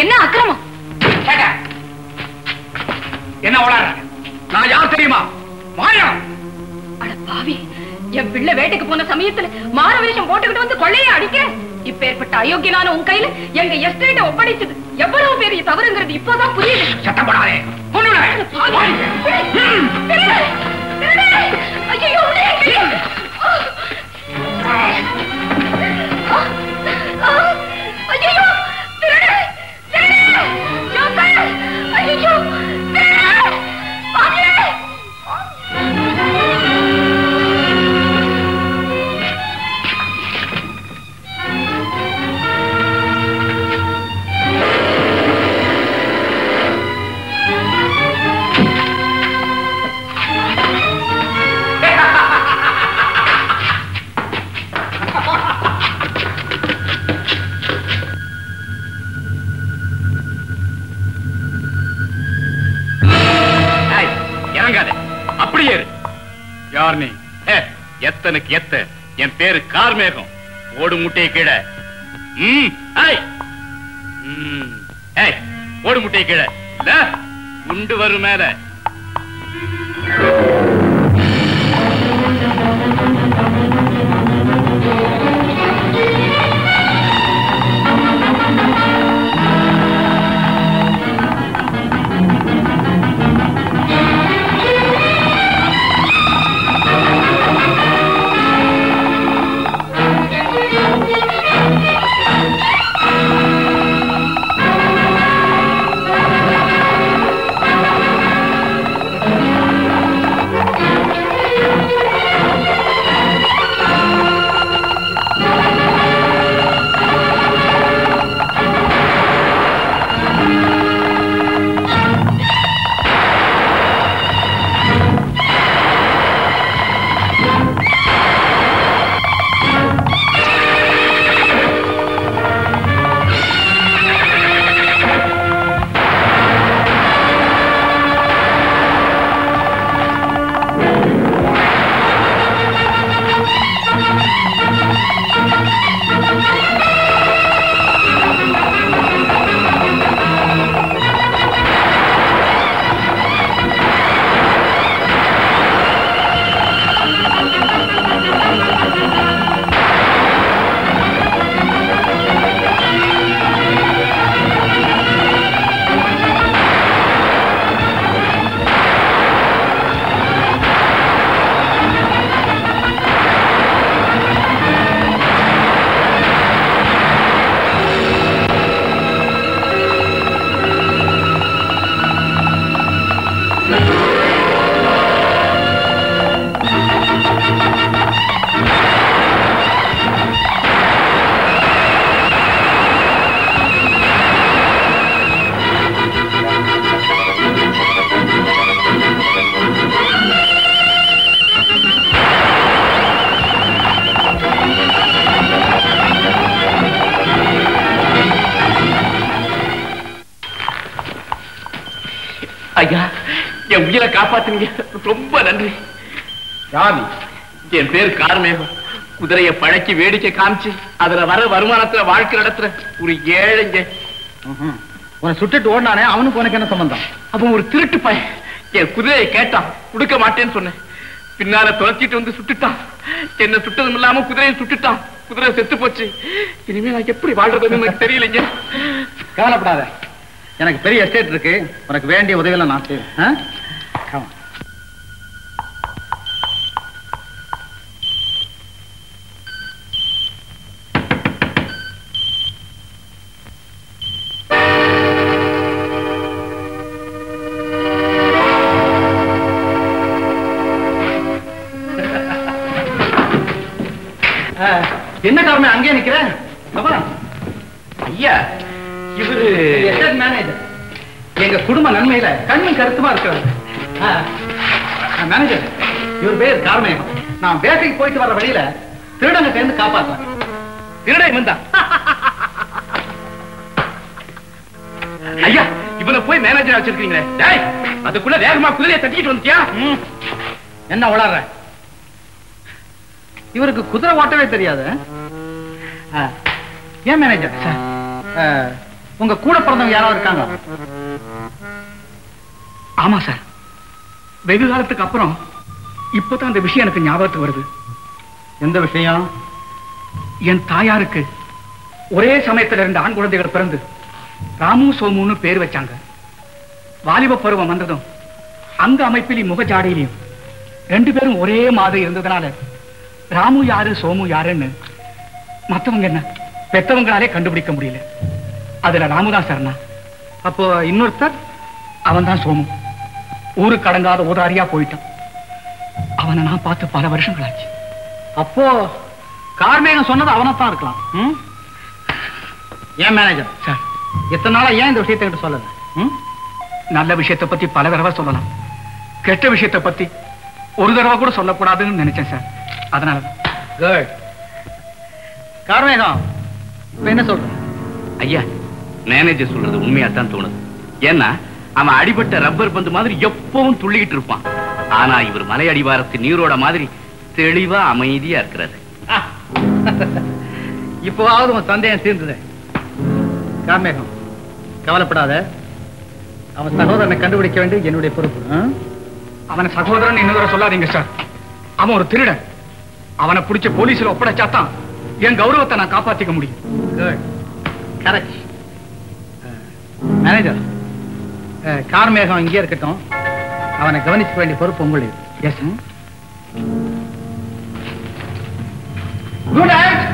என்ன அக்கிரமம்? என்ன உளற? நான் யார் தெரியுமா? மாயா. அட பாவி, என் பிள்ளை வேட்டைக்கு போன சமயத்துல மாற வேஷம் போட்டுக்கிட்டு வந்து கொள்ளையை அடிக்க இப்பேற்பட்ட அயோக்கியனான உன் கையில எங்க எஸ்டேட்டை ஒப்படைச்சது எவ்வளவு பெரிய தவறுங்கிறது இப்போதான் புரியுது. சத்தம் போடாதே. அப்படியே யார் நீ? எத்தனுக்கு எத்த என் பேரு கார்மேகம். ஓடு முட்டையை கீழே. ஓடு முட்டையை கீழே. உண்டு வரும் மேல. ஐயா, என் உயிரை காப்பாத்துனீங்க. ரொம்ப நன்றி. யாரு? என் பேரு கார்மேகம். குதிரையை பழக்கி வேடிக்கை காமிச்சு அதுல வர வருமானத்துல வாழ்க்கை நடத்துற ஒரு ஏழைங்க. உன்னை சுட்டுட்டு ஓடினானே, அவனுக்கு உனக்கு என்ன சம்பந்தம்? அப்ப ஒரு திருட்டு பையன் என் குதிரையை கேட்டான், கொடுக்க மாட்டேன்னு சொன்னேன். பின்னால துரத்திட்டு வந்து சுட்டுட்டான். என்ன சுட்டதும் இல்லாம குதிரையை சுட்டுட்டான். குதிரை செத்து போச்சு. இனிமே நான் எப்படி வாழ்றதுன்னு எனக்கு தெரியலைங்க. கவலைப்படாத, எனக்கு பெரிய எஸ்டேட் இருக்கு. உனக்கு வேண்டிய உதவியெல்லாம் நான் செய்வேன். என்ன காரணம் அங்கே நிக்கிறேன்? ஐயா, இவரு எஸ்டேட் மேனேஜர். எங்க குடும்ப நன்மையில கண்ணும் கருத்துமா இருக்கிறார். மேனேஜர், இவர் பேர் கார்மேகம். நான் வேட்டைக்கு போயிட்டு வர வழியில திருடங்க சேர்ந்து காப்பாற்றேன். திருடை வந்தா? ஐயா, இவனை போய் மேனேஜரா வச்சிருக்கீங்களே, அதுக்குள்ள வேகமா குதிரையை தட்டிக்கிட்டு வந்துட்டியா? என்ன உளற? இவருக்கு குதிரை ஓட்டவே தெரியாது. ஏன் மேனேஜர், உங்க கூட பிறந்தவங்க யாராவது இருக்காங்க? ஆமா சார், வெகு காலத்துக்கு அப்புறம் இப்பதான் அந்த விஷயம் எனக்கு ஞாபகத்துக்கு வருது. எந்த விஷயம்? என் தாயாருக்கு ஒரே சமயத்துல 2 ஆண் குழந்தைகள் பிறந்து ராமு சோமுன்னு பேர் வச்சாங்க. வாலிப பருவம் வந்ததும் அங்க அமைப்பிலையும் முகஜாடையிலையும் 2 பேரும் ஒரே மாதிரி இருந்ததுனால ராமு யாரு சோமு யாருன்னு மத்தவங்க என்ன பெத்தவங்களாலே கண்டுபிடிக்க முடியல. அதுல ராமுதான் சார். அப்போ இன்னொருத்தர்? அவன் தான் சோமு. ஊருக்கு அடங்காத உதாரியா போயிட்டான். அவனை நான் பார்த்து பல வருஷங்களாச்சு. அப்போ கார்மேகம் சொன்னது அவனைத்தான் இருக்கலாம். ஏன் மேனேஜர் சார், இத்தனை நாளா ஏன் இந்த விஷயத்தை கிட்ட சொல்லல? நல்ல விஷயத்தை பத்தி பல தடவை சொல்லலாம், கெட்ட விஷயத்தை பத்தி ஒரு தடவை கூட சொல்லக்கூடாதுன்னு நினைச்சேன் சார். அதனால குட். கார்மேகம் இப்ப என்ன சொல்ற? ஐயா, மேனேஜர் சொல்றது உண்மையாத்தான் தோணுது. ஏன்னா அவன் அடிபட்ட ரப்பர் பந்து மாதிரி எப்பவும் துள்ளிக்கிட்டு இருப்பான். ஆனா இவர் மலை அடிவாரத்து நீரோட மாதிரி தெளிவா அமைதியா இருக்கிறாரு. இப்போவாவது உன் சந்தேகம் தீர்ந்தது. கார்மேகம் கவலைப்படாத, அவன் சகோதரனை கண்டுபிடிக்க வேண்டியது என்னுடைய பொறுப்பு. அவனை சகோதரன் இன்னொரு சொல்லாதீங்க சார். அவன் ஒரு திருடன். அவனை பிடிச்ச போலீஸ்ல ஒப்படைச்சாதான் என் கௌரவத்தை நான் காப்பாத்திக்க முடியும். கரெக்ட். மேனேஜர், கார்மேகம் இங்கே இருக்கட்டும், அவனை கவனிக்க வேண்டிய பொறுப்பு உங்களுடைய. எஸ். Good night.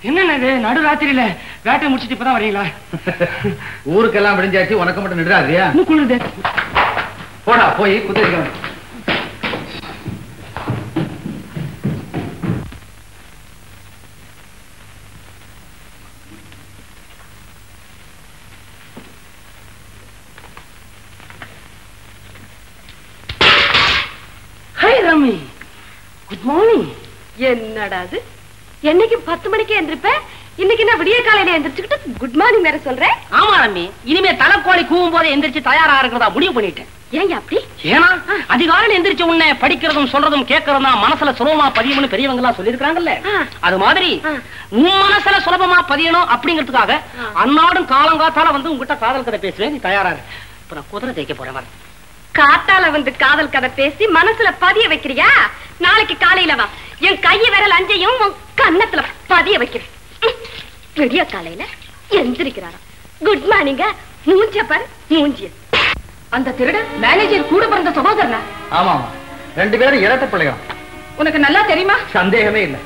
என்னது நடுராத்திரியில வேட்டை முடிச்சிட்டு இப்பதான் வரீங்களா? ஊருக்கெல்லாம் விடிஞ்சாச்சு, உனக்கு மட்டும் நிடுறாதியா? போடா போய் குதிரை. Hi Rami, good morning. என்னடா அது, என்னைக்கு 10 மணிக்கு எந்திரிப்ப, இன்னைக்கு நான் விடிய காலையில எந்திரிச்சுக்கிட்டு குட் மார்னிங் வேற சொல்றேன். ஆமா ரமி, இனிமே தலைக்கோழி கூவும் போது எந்திரிச்சு தயாரா இருக்கிறதா முடிவு பண்ணிட்டேன். ஏன் அப்படி? ஏன்னா அதிகாலையில் எந்திரிச்ச உடனே படிக்கிறதும் சொல்றதும் கேட்கறதும் தான் மனசுல சுலபமா பதியணும்னு பெரியவங்க எல்லாம் சொல்லியிருக்காங்கல்ல. அது மாதிரி உன் மனசுல சுலபமா பதியணும் அப்படிங்கிறதுக்காக அன்னாடும் காலங்காத்தால வந்து உங்ககிட்ட காதல் கதை பேசுவேன். நீ தயாரா இரு. அப்புறம் குதிரை தேய்க்க போறேன். காத்தால வந்து காதல் கதை பேசி மனசுல பதிய வைக்கிறியா? நாளைக்கு காலையில வா, என் கைய விரல் அஞ்சையும் கன்னத்துல பதிய வைக்கிறேன். விடிய காலையில எந்திரிக்கிறாரா குட் மார்னிங்க, மூஞ்சப்பர் மூஞ்சிய. அந்த திருடன் மேனேஜர் கூட பிறந்த சகோதரனா? ஆமா, 2 பேரும் இரட்டை பிள்ளைகள். உனக்கு நல்லா தெரியுமா? சந்தேகமே இல்ல.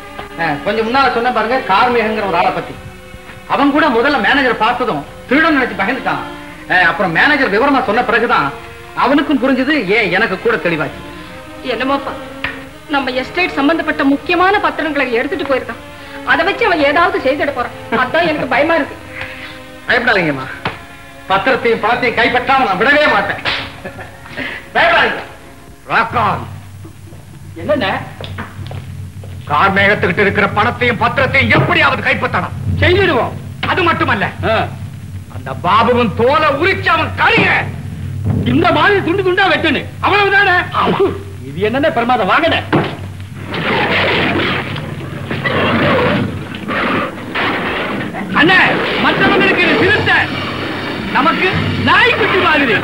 கொஞ்சம் முன்னால சொன்ன பாருங்க, கார்மேகங்கிற ஒரு ஆளை பத்தி. அவன் கூட முதல்ல மேனேஜர் பார்த்ததும் திருடன் நினைச்சு பயந்துட்டான். அப்புறம் மேனேஜர் விவரமா சொன்ன பிறகுதான் அவனுக்கும் புரிஞ்சது, ஏன் எனக்கு கூட தெளிவாச்சு. என்னமோப்பா, நம்ம எஸ்டேட் சம்பந்தப்பட்ட முக்கியமான பத்திரங்களை எடுத்துட்டு போயிருக்கான். அதை வச்சு அவன் ஏதாவது செய்துட போறான். அதான் எனக்கு பயமா இருக்கு. பயப்படாதீங்கம்மா, பத்திரத்தையும் பணத்தையும் கைப்பற்றாம நான் விடவே மாட்டேன். பயப்படாதீங்க. என்ன கார்மேகத்துக்கிட்ட இருக்கிற பணத்தையும் பத்திரத்தையும் எப்படியாவது கைப்பற்றணும், செய்திடுவோம். அது மட்டுமல்ல, அந்த பாபுவின் தோலை உரிச்சு அவன் கறிய இந்த மாதிரி துண்டு துண்டா வெட்டுன்னு அவ்வளவுதானே. இது என்னென்ன பிரமாதம், வாங்கட. அண்ணே, மற்றவங்களுக்கு இது சிறுத்தை, நமக்கு நாய்க்குட்டி மாதிரி.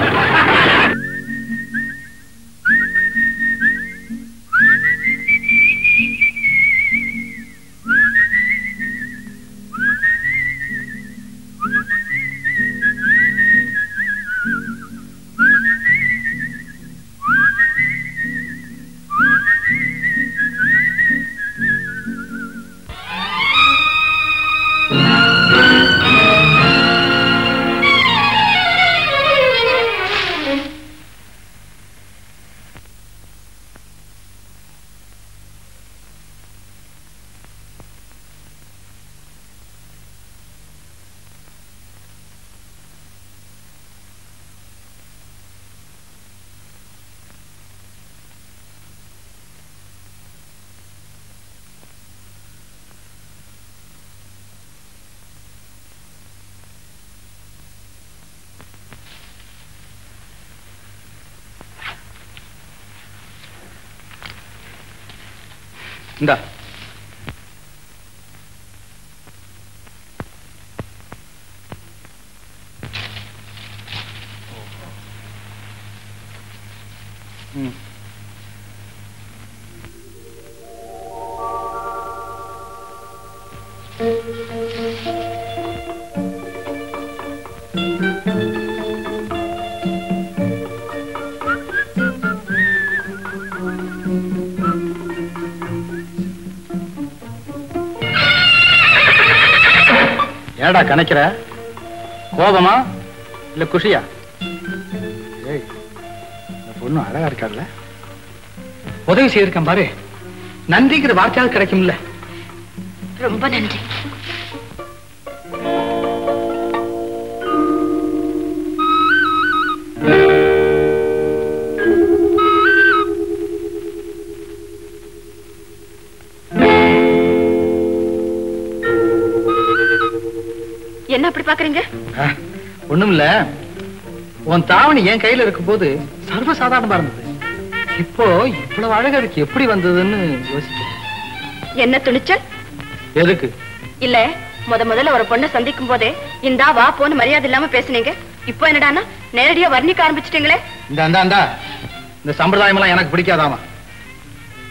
இந்த ஏடா கணக்கிற? கோபமா இல்ல குஷியா? ஏய், இந்த பொண்ணு அழகா இருக்கார்ல, உதவி செய்திருக்கேன் பாரு, நன்றிங்கிற வார்த்தையாவது கிடைக்கும்ல. ரொம்ப நன்றி. என்ன அப்படி பாக்குறீங்க? ஒண்ணும் இல்ல, உன் தாவணி என் கையில இருக்கும் போது சர்வசாதாரணமா இருந்தது. இப்போ இவ்வளவு அழகா இருக்கு, எப்படி வந்ததுன்னு யோசிக்கிறேன். என்ன துணிச்சல்? எதுக்கு? இல்ல, முதல்ல ஒரு பொண்ணை சந்திக்கும் போதே இந்தா வா போன்னு மரியாதை இல்லாம பேசுனீங்க. இப்போ என்னடானா நேரடியா வர்ணிக்க ஆரம்பிச்சிட்டீங்களே. இந்த சம்பிரதாயம் எல்லாம் எனக்கு பிடிக்காதாமா.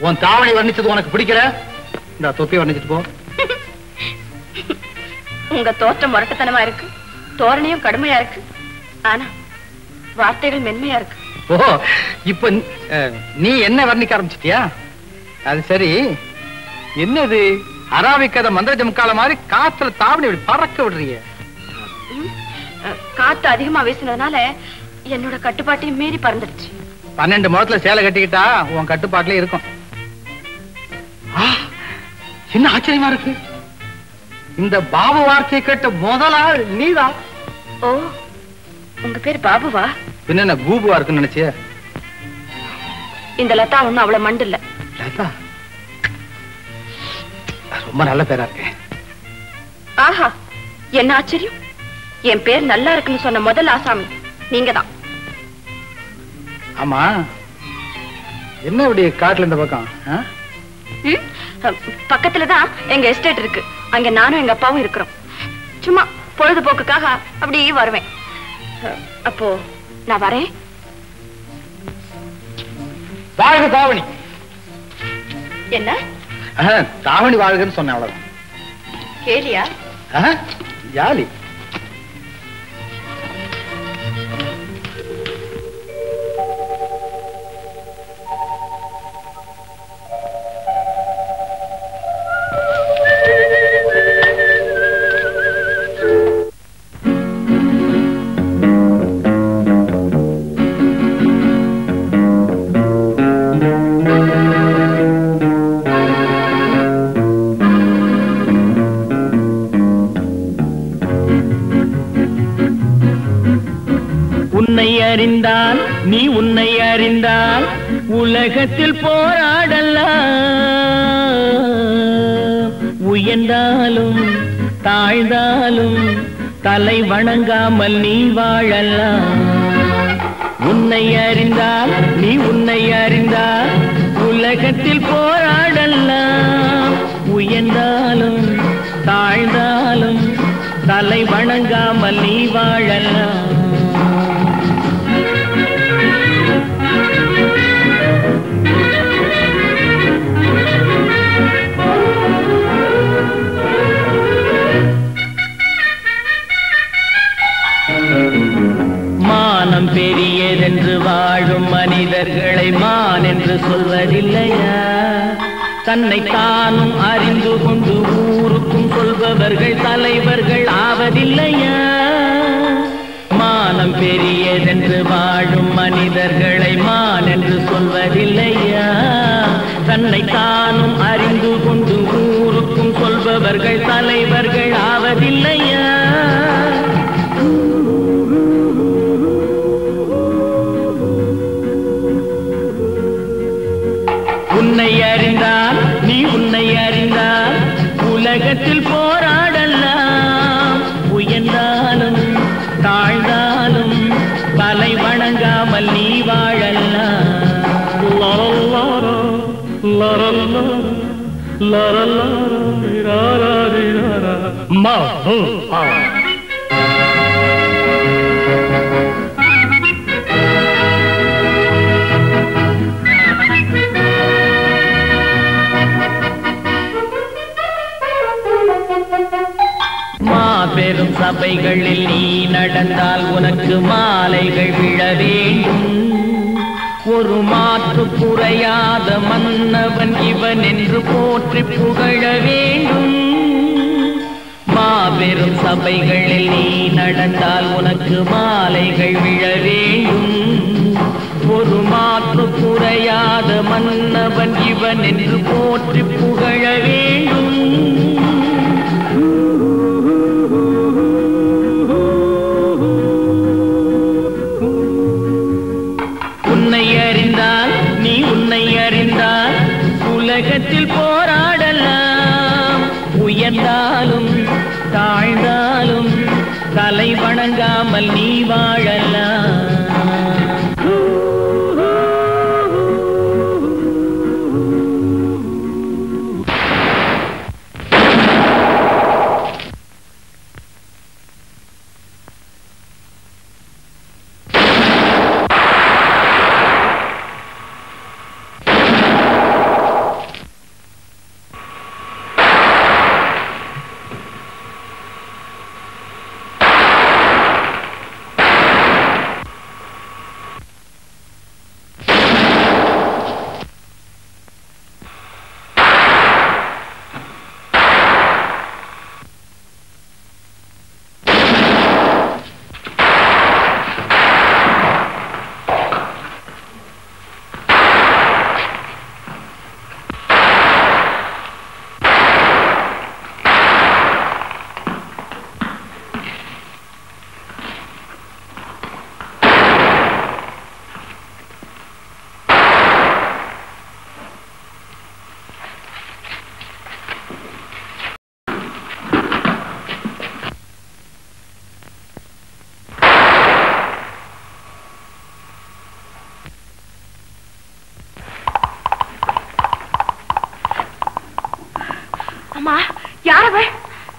உன் தாவணி வர்ணிச்சது உனக்கு பிடிக்கல, இந்த தொப்பி வர்ணிச்சிட்டு போ. உங்க தோற்றம் முரட்டுத்தனமா இருக்கு, தோரணையும் கடுமையா இருக்கு, ஆனா வார்த்தைகள் மென்மையா இருக்கு. ஓ, இப்ப நீ என்ன வர்ணிக்க ஆரம்பிச்சிட்டியா? அது சரி, என்னது அராவிக்காத மந்திர ஜமுக்கால மாதிரி காத்துல தாவணி பறக்க விடுறீங்க? காத்து அதிகமா வீசினதுனால என்னோட கட்டுப்பாட்டையும் மீறி பறந்துடுச்சு. 12 முழத்துல சேலை கட்டிக்கிட்டா உன் கட்டுப்பாட்டுல இருக்கும். என்ன ஆச்சரியமா இருக்கு, இந்த பாபு வார்த்தையை கேட்ட முதல் ஆள் நீதான். ஓ, உங்க பேர் பாபுவா? என்ன பூபுவா இருக்குன்னு நினைச்சிய? இந்த லதா ஒண்ணும் அவ்வளவு மண்டு இல்ல. லதா ரொம்ப நல்ல பேரா இருக்கு. ஆஹா, என்ன ஆச்சரியம், என் பேர் நல்லா இருக்குன்னு சொன்ன முதல் ஆசாமி நீங்க தான். ஆமா, என்ன இப்படி காட்டுல இந்த பக்கம்? பக்கத்துலதான் எங்க எஸ்டேட் இருக்கு, அங்க நானும் எங்க அப்பாவும் இருக்கிறோம். சும்மா பொழுதுபோக்குக்காக அப்படியே வருவேன். அப்போ நான் வரேன். வாழ்க தாவணி. என்ன தாவணி வாழ்கன்னு சொன்னேன், அவ்வளவுதான். கேலியா? ஜாலி. அறிந்தால் நீ உன்னை அறிந்தால் உலகத்தில் போராடலாம். உயர்ந்தாலும் தாழ்ந்தாலும் தலை வணங்காமல் நீ வாழலாம். உன்னை அறிந்தால் நீ உன்னை அறிந்தால் உலகத்தில் போராடலாம். உயர்ந்தாலும் தாழ்ந்தாலும் தலை வணங்காமல் நீ வாழலாம். மானம் பெரியதென்று வாழும் மனிதர்களை மான் என்று சொல்வதில்லையா? தன்னை தானும் அறிந்து கொண்டு ஊருக்கும் சொல்பவர்கள் தலைவர்கள் ஆவதில்லையா? மானம் பெரியதென்று வாழும் மனிதர்களை மான் என்று சொல்வதில்லையா? தன்னை தானும் அறிந்து கொண்டு ஊருக்கும் சொல்பவர்கள் தலைவர்கள் ஆவதில்லையா? உன்னை அறிந்தால் நீ உன்னை அறிந்தால் உலகத்தில் போராடலாம். உயர்ந்தாலும் தாழ்ந்தாலும் தலை வணங்காமல் நீ வாழலாம். மாபெரும் சபைகளில் நீ நடந்தால் உனக்கு மாலைகள் விழ வேண்டும். ஒரு மாற்று குறையாத மன்னவன் இவன் என்று போற்றி புகழ வேண்டும். மாபெரும் சபைகளில் நீ நடந்தால் உனக்கு மாலைகள் விழ வேண்டும். ஒரு மாற்று குறையாத மன்னவன் இவன் என்று போற்றி புகழ வேண்டும். உன்னை அறிந்தால் நீ உன்னை அறிந்தால் உலகத்தில் போராடலாம். உயர்ந்தாலும் தாழ்ந்தாலும் தலை வணங்காமல் நீ வாழலாம்.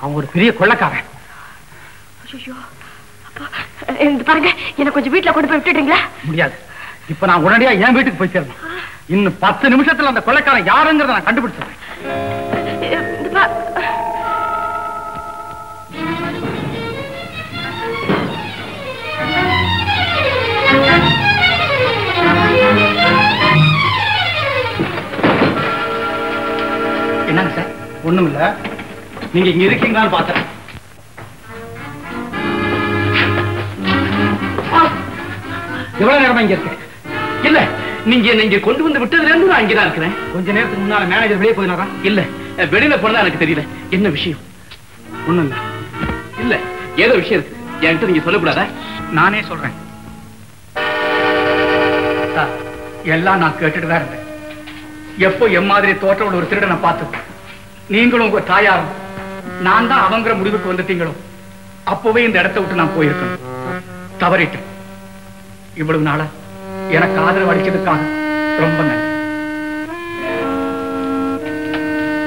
அவன் ஒரு பெரிய கொள்ளக்காரன். பாருங்க, என்ன கொஞ்சம் வீட்டுல கொண்டு போய் விட்டுடுறீங்களா? முடியாது. இப்ப நான் உடனடியா என் வீட்டுக்கு போய் சேரணும். இன்னும் 10 நிமிஷத்துல அந்த கொள்ளைக்காரன் யாருங்கிறத நான் கண்டுபிடிச்சிடுறேன். என்னங்க சார்? ஒண்ணும் இல்ல, நீங்க இங்க இருக்கீங்களான்னு பார்த்தேன். எவ்வளவு நேரமா இங்க இருக்கு? இல்ல, நீங்க கொண்டு வந்து விட்டதுல இருந்து நான் இங்கதான் இருக்கிறேன். கொஞ்ச நேரத்துக்கு முன்னால மேனேஜர் வெளியே போயினாரா? இல்ல, வெளியில போனதா எனக்கு தெரியல. என்ன விஷயம்? ஒண்ணும் இல்ல. இல்ல, ஏதோ விஷயம் இருக்கு. என்கிட்ட நீங்க சொல்லக்கூடாதா? நானே சொல்றேன். எல்லாம் நான் கேட்டுட்டு தான் இருந்தேன். எப்போ எம் மாதிரி தோற்றம் ஒரு திருடனை பார்த்து நீங்களும் உங்க தாயாரும் நான் தான் அவங்கிற முடிவுக்கு வந்துட்டீங்களோ அப்பவே இந்த இடத்தை விட்டு நான் போயிருக்கேன். தவறிட்டேன். இவ்வளவு நாளா எனக்கு ஆதரவு அளிச்சதுக்காக ரொம்ப நன்றி.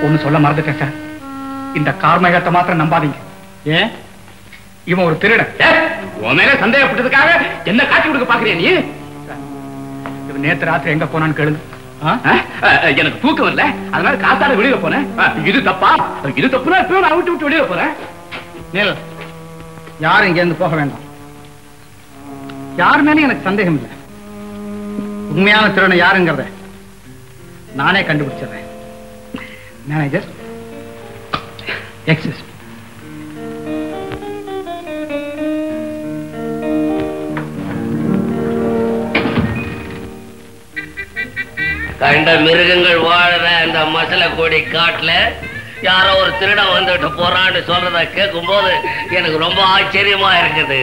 ஒண்ணு சொல்ல மறந்துட்டேன் சார். இந்த கார்மேகத்தை மாத்திரம் நம்பாதீங்க. ஏன்? இவன் ஒரு திருடன். உன் மேல சந்தேகப்பட்டதுக்காக என்ன காட்சி கொடுக்க பாக்குறியா நீ? இவன் நேத்து ராத்திரி எங்க போனான்னு கேளுங்க. எனக்கு தூக்கம் வரல, அதனால காத்தாட வெளியில போனேன். இது தப்பா? இது தப்புனா இப்ப நான் விட்டு வெளியில போறேன். நேல், யாரும் இங்க இருந்து போக வேண்டாம். யார் மேலே எனக்கு சந்தேகம் இல்லை. உண்மையான திருடனை யாருங்கிறத நானே கண்டுபிடிச்சிடுறேன். Manager, exist. கண்ட மிருகங்கள் வாழற அந்த மசல கொடி காட்டுல யாரோ ஒரு திருடன் வந்துட்டு போறான்னு சொல்றத கேட்கும் போது எனக்கு ரொம்ப ஆச்சரியமா இருக்குது.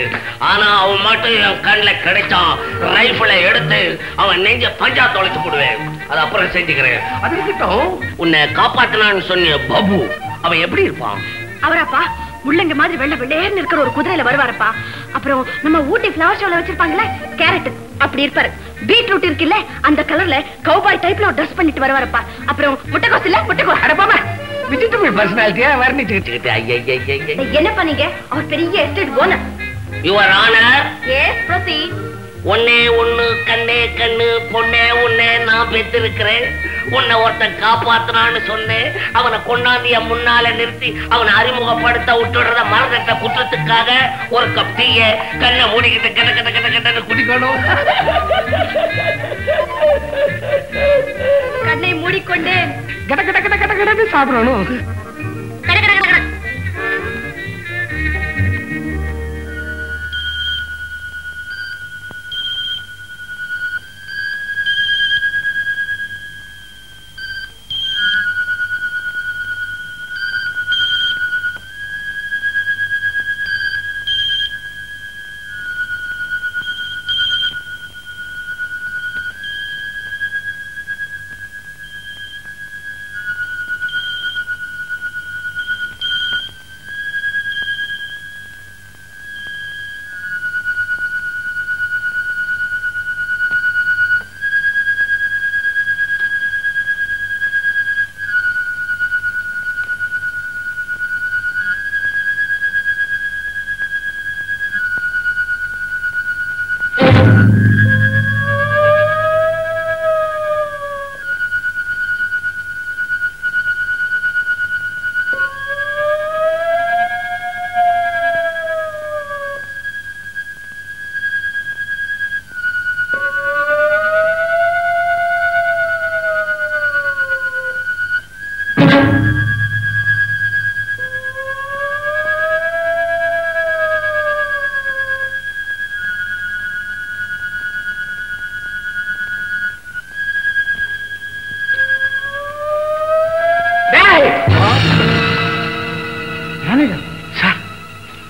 ஆனா அவன் மட்டும் என் கண்ணில் கிடைச்சான், ரைபிளை எடுத்து அவன் நெஞ்ச பஞ்சா தொலைச்சு போடுவேன். அது அப்புறம் செஞ்சுக்கிறேன். அது இருக்கட்டும், உன்னை காப்பாத்தினான்னு சொன்னிய பாபு, அவன் எப்படி இருப்பான்? அவராப்பா முள்ளங்க மாதிரி வெள்ள வெள்ளேன்னு இருக்கிற ஒரு குதிரையில வருவாரப்பா. அப்புறம் நம்ம ஊட்டி ஃபிளவர் ஷோல வச்சிருப்பாங்களே கேரட், அப்படி இருப்பாரு. பீட்ரூட் இருக்குல்ல அந்த கலர்ல கவுபாய் டைப்ல ட்ரெஸ் பண்ணிட்டு வருவாரப்பா. அப்புறம் முட்டைகோஸ் இல்ல முட்டைகோஸ். அடப்பாமா விசிட்டபிள் பர்சனாலிட்டியா வர்ணிச்சுக்கிட்டு. என்ன பண்ணீங்க? அவர் பெரிய estate owner. Your honour. Yes proceed. ஒன்னே ஒண்ணு கண்ணே கண்ணு பொண்ணே உன்னே நான் பெற்றிருக்கிறேன். உன்னை ஒருத்தன் காப்பாத்தினான்னு சொன்னேன். அவனை கொண்டாந்திய முன்னால நிறுத்தி அவனை அறிமுகப்படுத்த விட்டுடுறத மறந்துட்ட குற்றத்துக்காக ஒரு கப் டீய கண்ணை மூடிக்கிட்டு கட்ட கட்ட கட்ட கட்டன்னு குடிக்கணும். கண்ணை மூடிக்கொண்டு கட கட கட கட கடன்னு சாப்பிடணும்.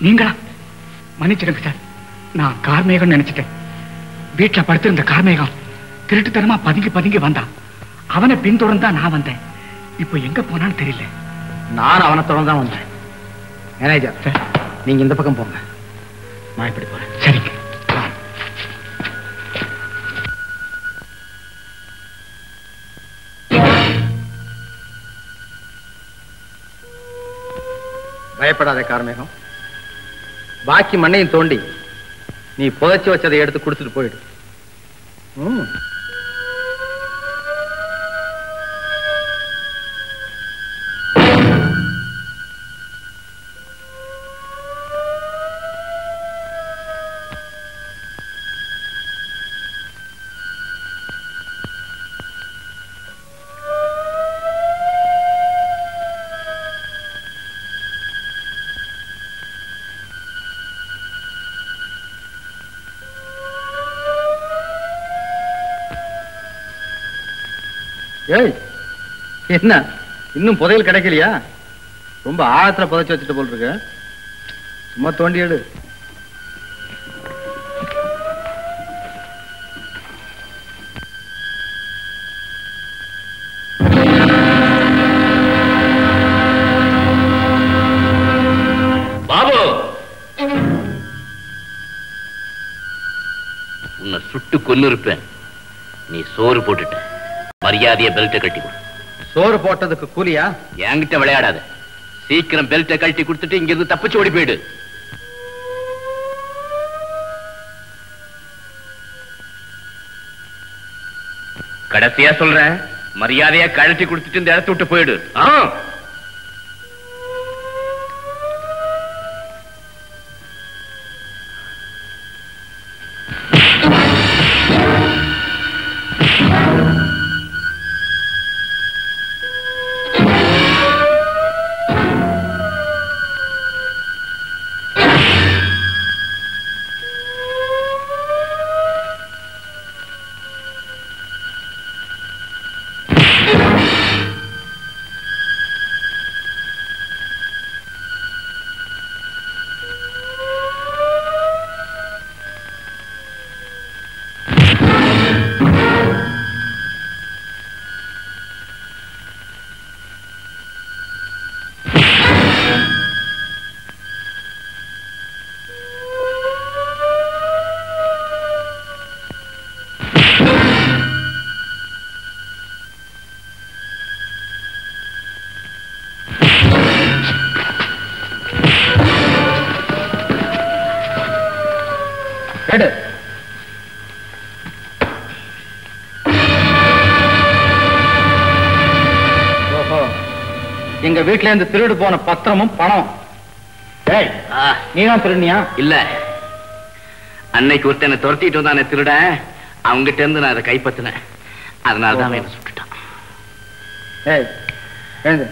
நீங்களா? மன்னிச்சிடுங்க சார், நான் கார்மேகம் நினைச்சிட்டேன். வீட்டுல படுத்திருந்த கார்மேகம் திருட்டுத்தனமா பதுங்கி பதுங்கி வந்தான். அவனை பின்தொடர்ந்தா நான் வந்தேன். இப்ப எங்க போனான்னு தெரியல. நான் அவனை தொடர்ந்தான் வந்தேன். மேனேஜர் சார், நீங்க இந்த பக்கம் போங்க, நான் இப்படி போறேன். சரிங்க. பயப்படாத கார்மேகம், பாக்கி மண்ணையும் தோண்டி நீ புதைச்சு வச்சதை எடுத்து குடுத்துட்டு போயிடு. ஏய், என்ன இன்னும் புதையல் கிடைக்கலையா? ரொம்ப ஆழத்துல புதைச்சு வச்சுட்டு போல் இருக்கு. சும்மா தோண்டி எடு. பாபு, உன்னை சுட்டு கொன்னு இருப்பேன். நீ சோறு போட்டுட்ட. மரியாதைய பெல்ட்டை கட்டி கொடு. சோறு போட்டதுக்கு கூலியா? என்கிட்ட விளையாடாத. சீக்கிரம் பெல்ட்டை கட்டி கொடுத்துட்டு இங்க இருந்து தப்பிச்சு ஓடி போயிடு. கடைசியா சொல்றேன், மரியாதையா கழட்டி கொடுத்துட்டு இந்த இடத்த விட்டு போயிடு. எடு. ஓஹோ, எங்க வீட்டுல இருந்து திருடு போன பத்திரமும் பணம். நீதான் திருடினியா? இல்ல, அன்னைக்கு ஒருத்தனை துரத்திட்டு வந்தானே திருட, அவங்கிட்ட இருந்து நான் அதை கைப்பற்றினேன். அதனாலதான் அவன் சுட்டுட்டான். எழுந்து.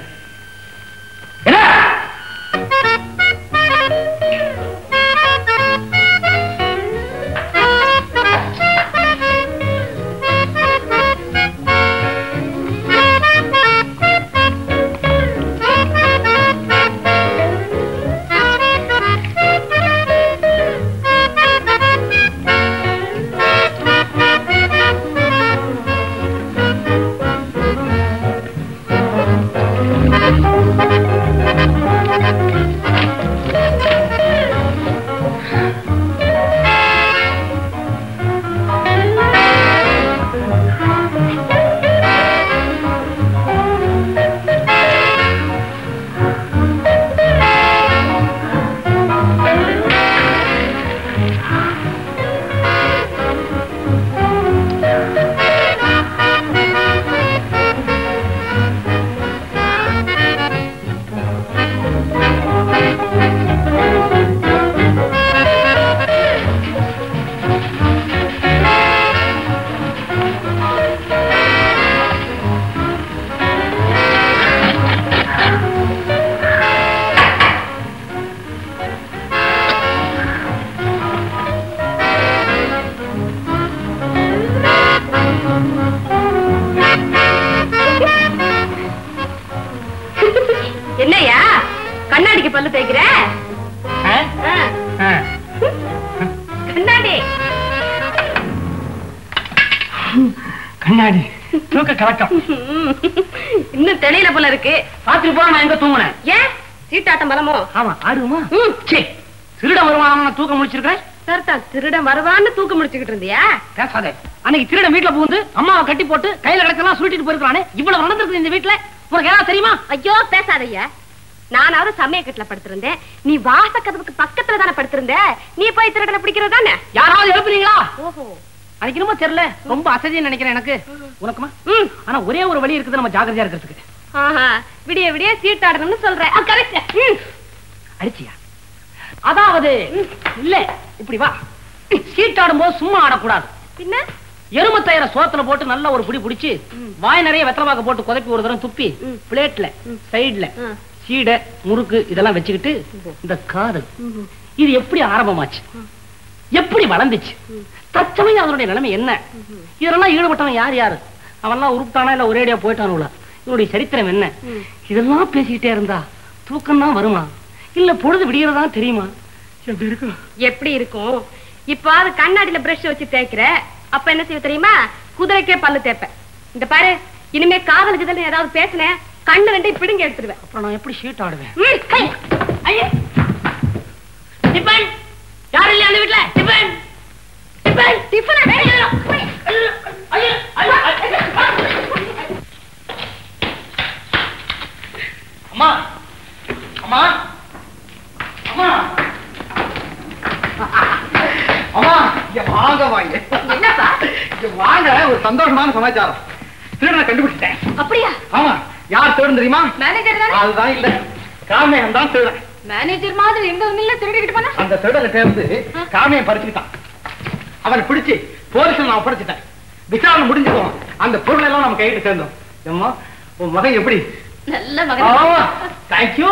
என்னையா கண்ணாடிக்கு பல்லு தேய்க்கிற? கண்ணாடி கண்ணாடி தூக்க கலக்கம். இன்னும் தெளியல போல இருக்கு. ராத்திரி போல நான் எங்க தூங்குனேன்? ஏன் சீட்டாட்டம் பலமோ? ஆமா, ஆடுமா? திருட வருவான் தூக்க முடிச்சிருக்கேன். சர்தான் திருடன் வருவான்னு தூக்க முடிச்சுக்கிட்டு இருந்தியா? பேசாதே. அன்னைக்கு திருடன் வீட்டுல புகுந்து அம்மாவை கட்டி போட்டு கையில கிடக்கலாம் சுருட்டிட்டு போயிருக்கானே, இவ்வளவு நடந்திருக்கு இந்த வீட்டுல. உனக்கு ஏதாவது தெரியுமா? ஐயோ பேசாதையா. நானாவது சமயக்கட்டுல படுத்திருந்தேன், நீ வாசக்கதவுக்கு பக்கத்துல தானே படுத்திருந்த. நீ போய் திருடனை பிடிக்கிறது தானே? யாராவது எழுப்புனீங்களா? ஓஹோ, அன்னைக்கு என்னமோ தெரியல, ரொம்ப அசதின்னு நினைக்கிறேன் எனக்கு. உனக்குமா? ஆனா ஒரே ஒரு வழி இருக்குது நம்ம ஜாக்கிரதையா இருக்கிறதுக்கு. விடிய விடிய சீட்டாடணும்னு சொல்றேன். அடிச்சியா? அதாவது இல்ல, இப்படி வா. சீட்டாடும் போது சும்மா ஆடக்கூடாது. பின்ன எருமத்தயிர சோத்துல போட்டு நல்ல ஒரு புடி புடிச்சு வாய் நிறைய வெத்தலவாக்க போட்டு குதப்பி ஒரு தரம் துப்பி பிளேட்ல சைடுல சீடை முறுக்கு இதெல்லாம் வச்சுக்கிட்டு இந்த காதல் இது எப்படி ஆரம்பமாச்சு, எப்படி வளர்ந்துச்சு, தச்சமயம் அதனுடைய நிலைமை என்ன, இதெல்லாம் ஈடுபட்டவன் யார் யாரு, அவன்லாம் உருப்பிட்டானா இல்ல ஒரேடியா போயிட்டானுங்களா, இவனுடைய சரித்திரம் என்ன, இதெல்லாம் பேசிக்கிட்டே இருந்தா தூக்கம் தான் வருமா இல்ல பொழுது விடியறதா தெரியுமா? எப்படி இருக்கும்? எப்படி இருக்கும்? இப்ப அது கண்ணாடியில பிரஷ் வச்சு தேய்க்கிற, அப்ப என்ன செய்ய தெரியுமா? குதிரைக்கே பல்லு தேப்ப. இந்த பாரு, இனிமே காதலுக்கு தான் ஏதாவது பேசினேன், கண்ணு ரெண்டையும் பிடுங்க எடுத்துருவேன். அப்புறம் நான் எப்படி ஷீட் ஆடுவேன்? யாரும் இல்லையா அந்த வீட்டுல? டிபன் டிபன் டிபன் அம்மா அம்மா அம்மா அம்மா இங்க வாங்க வாங்க. என்னப்பா? இங்க வாங்க, ஒரு சந்தோஷமான சமாச்சாரம். திருடனை கண்டுபிடிச்சிட்டேன். அப்படியா? ஆமா. யார் திருடன் தெரியுமா? மேனேஜர் தானே? அதுதான் இல்ல, கார்மேகம் தான் திருடன். மேனேஜர் மாதிரி எங்க ஒண்ணு இல்ல திருடிக்கிட்டு போனா? அந்த திருடனை இருந்து கார்மேகம் பறிச்சுக்கிட்டான். அவனை பிடிச்சு போலீஸ்ல நான் ஒப்படைச்சிட்டேன். விசாரணை முடிஞ்சுக்கோம், அந்த பொருள் எல்லாம் நம்ம கையிட்டு சேர்ந்தோம். அம்மா, உன் மகன் எப்படி? நல்ல மகன். ஆமா, தேங்க்யூ.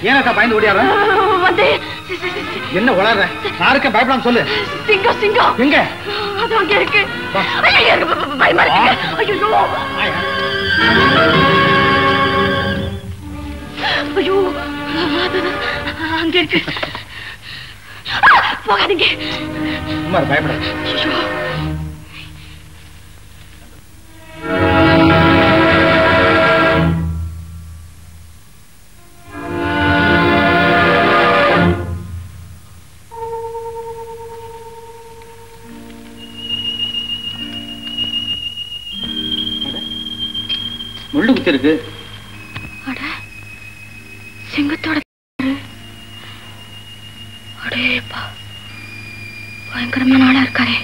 ஏனக்கா பயந்து ஓடியார? என்ன உளற? யாருக்க பயப்படாம சொல்லு. சிங்கம் சிங்கம் எங்க? அது அங்க இருக்கு. பயமா இருக்கு. ஐயோ அங்க இருக்கு. போகாதீங்க. சும்மா பயப்பட. முள்ளு குத்தி இருக்கு. சிங்கத்தோட அடேப்பா பயங்கரமான ஆளா இருக்காரே.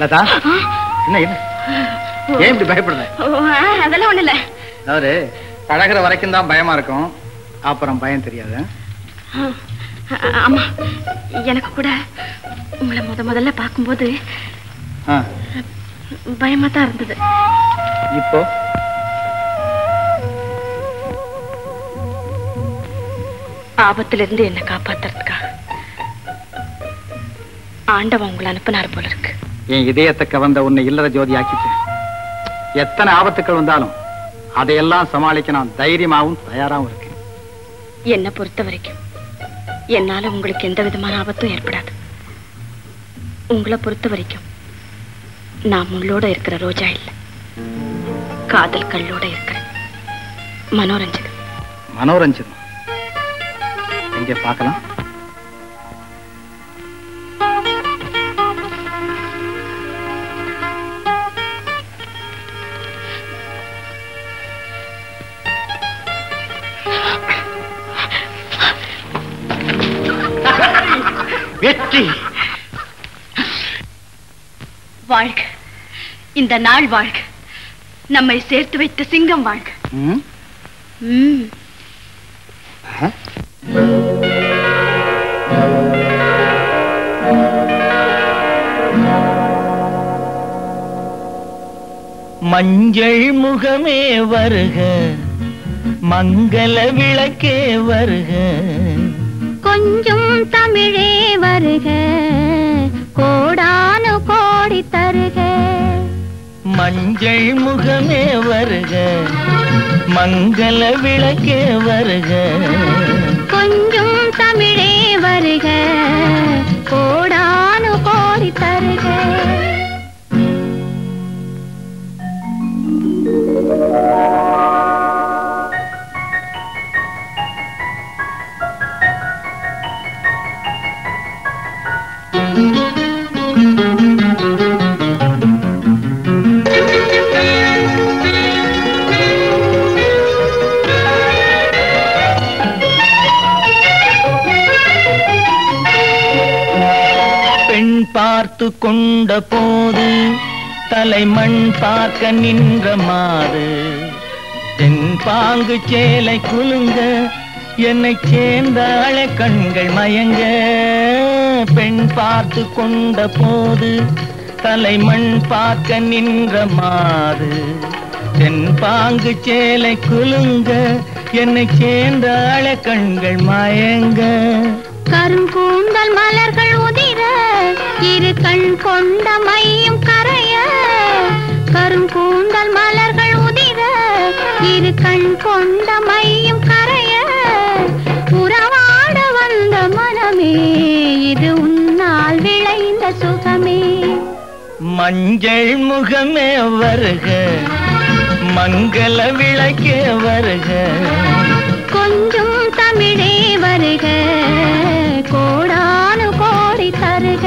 லதா, என்ன என்ன ஏன் இப்படி பயப்படுற? அதெல்லாம் ஒண்ணு இல்ல. அதாவது பழகிற வரைக்கும் தான் பயமா இருக்கும், அப்புறம் பயம் தெரியாது. ஆமா, எனக்கு கூட உங்களை முதல்ல பார்க்கும்போது பயமா தான் இருந்தது. இப்போ ஆபத்துல இருந்து என்ன காப்பாத்துறதுக்காக ஆண்டவன் உங்களை அனுப்பினார் போல இருக்கு. என் இதயத்தை கவர்ந்த உன்னை இல்லற ஜோதி ஆக்கிட்டேன். எத்தனை ஆபத்துக்கள் வந்தாலும் அதையெல்லாம் சமாளிக்க நான் தைரியமாவும் தயாராகவும் இருக்கேன். என்னை பொறுத்த வரைக்கும் என்னால உங்களுக்கு எந்த விதமான ஆபத்தும் ஏற்படாது. உங்களை பொறுத்த வரைக்கும் நான் முள்ளோட இருக்கிற ரோஜா இல்ல, காதல் கல்லோட இருக்கிற மனோரஞ்சன். மனோரஞ்சன் எங்க பார்க்கலாம்? வெற்றி வாழ்க, இந்த நாள் வாழ்க, நம்மை சேர்த்து வைத்த சிங்கம் வாழ்க. மஞ்சள் முகமே வருக, மங்கள விளக்கே வருக, கொஞ்சம் தமிழே வருக, கோடானு கோடி தருக. மஞ்சள் முகமே வருக, மங்கள விளக்கே வருக, கொஞ்சம் தமிழே வருக, கோடானு கோடி தருக. பெண் பார்த்து கொண்ட போது தலைமண் பார்க்க நின்ற மாது, தென் பாங்கு சேலை குலுங்க என்னை சேர்ந்தாள கண்கள் மயங்க. பெண் பார்த்து கொண்ட போது தலைமண் பார்க்க நின்ற மாது தென்பாங்கு சேலை குலுங்க என்னை சேர்ந்தாள கண்கள் மயங்க கருங்கூந்தல் மலர்கள் உதிர இரு கண் கொண்ட மையும் கரைய கருங்கூந்தல் மலர்கள் உதிர இரு கண் கொண்ட மையும் கரைய உறவாட வந்த மனமே இது உன்னால் விளைந்த சுகமே மஞ்சள் முகமே வருக மங்கள விளக்கே வருக கொஞ்சம் தமிழே வருக கோடானு கோடி தருக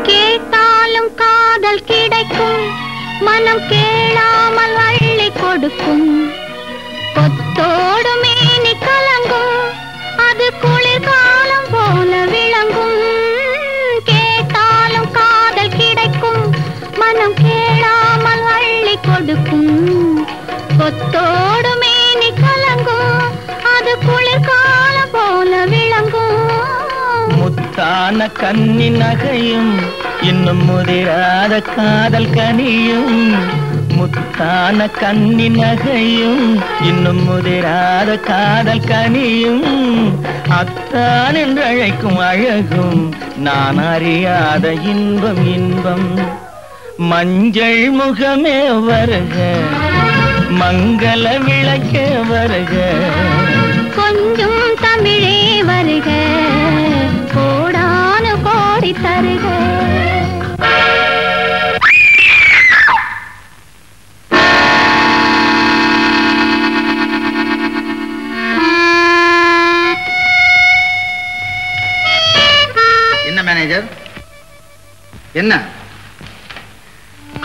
கேட்டாலும் காதல் கிடைக்கும் மனம் கேளாமல் அள்ளி கொடுக்கும் கொத்தோடு மேனி கலங்கும் அது குளிர்காலம் போல விளங்கும் கேட்டாலும் காதல் கிடைக்கும் மனம் கேளாமல் அள்ளி கொடுக்கும் கொத்தோடு மேனி கலங்கும் அது குளிர்காலம் போல விளங்கும் முத்தான கன்னி நகையும் இன்னும் முதிராத காதல் கனியும் முத்தான கன்னி நகையும் இன்னும் முதிராத காதல் கனியும் அத்தான் என்று அழைக்கும் அழகும் நான் அறியாத இன்பம் இன்பம் மஞ்சள் முகமே வருக மங்கள விளக்கே வருக கொஞ்சம் தமிழே வருக கோடானு கோடி தருக என்ன மேனேஜர் என்ன